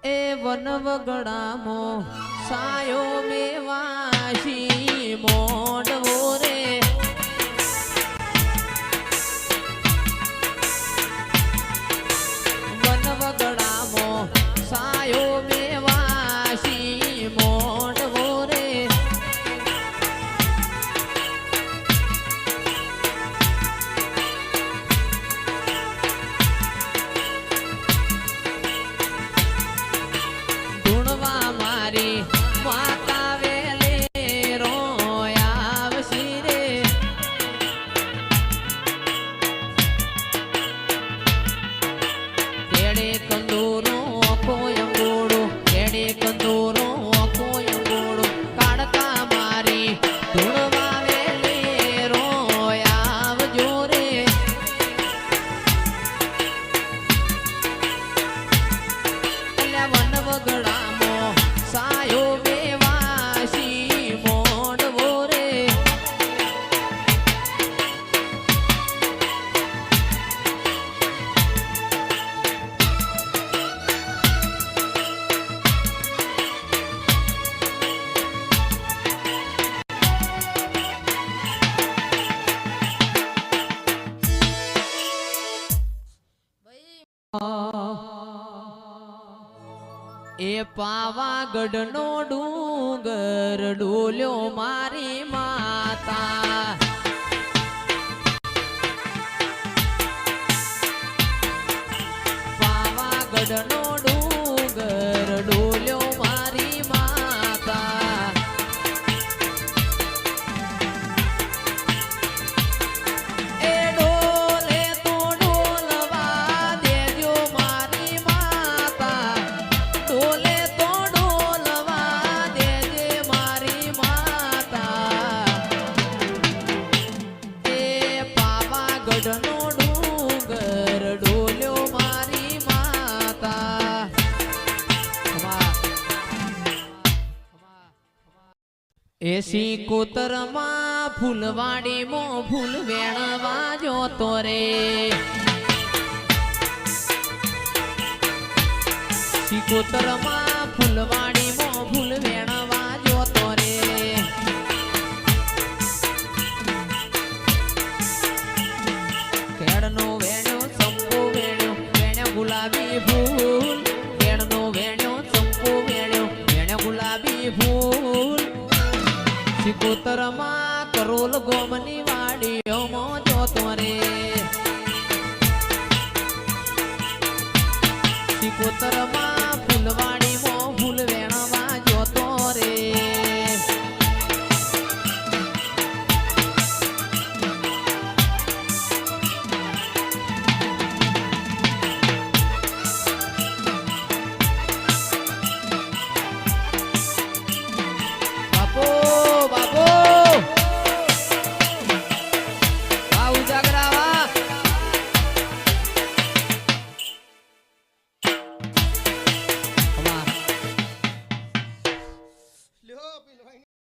એ વનવગડામો સાયો મેવાશી મોડવો રે વનવગડામો સાયો મેવાશી મોડવો રે ધૂણવા મારી માતા વેલે રોયાવશી રે કેડે કંદોરો કોયંગોડો કેડે કંદોરો કોયંગોડો કાળકા મારી ધૂણવા વેલે રોયાવજો રે અલ્યા વનવગડામો સાયો મેવાશી મોડવો રે એ પાવાગઢનો ડુંગર ડોલ્યો મારી માતા પાવાગઢનો ડુંગર ડોલ્યો મારી માતા એ ડોલે તો ડોલવા દેજો મારી માતા ડોલે તો ડોલવા દેજે મારી માતા એ પાવાગઢનો ડુંગર ડોલ્યો મારી માતા એસી કોતરમાં ફૂલવાડીમાં ફૂલ વેણવા જોતો રે સિકોતરમાં ફૂલવાડીમાં ફૂલ વેણવા જોતો રે કેળનો વેણ્યો ચંપો વેણ્યો વેણ્યો ગુલાબી ફૂલ કેળનો વેણ્યો ચંપો વેણ્યો વેણ્યો ગુલાબી ફૂલ સિકોતરમાં કરોલ ગોમની વાડીઓમાં જોતો રે સિકોતરમાં ફૂલવાડીમાં ફૂલ વેણવા જોતો રે બાપો બાપો આ ઉજાગરા વા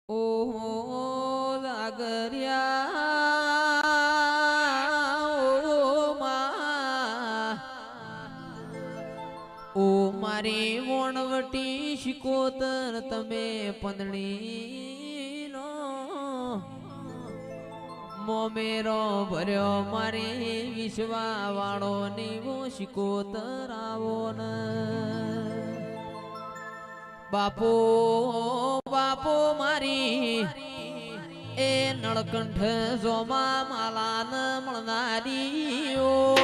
ઓહો લાગરિયા ઓ મારી વણવટી શિકોતર તમે પંદણી નો મોમેરો ભર્યો મારી વિશ્વા વાળો નીવો શિકોતર આવો ને બાપો બાપો મારી એ નળકંઠ જોમા માલાન મળનારી ઓ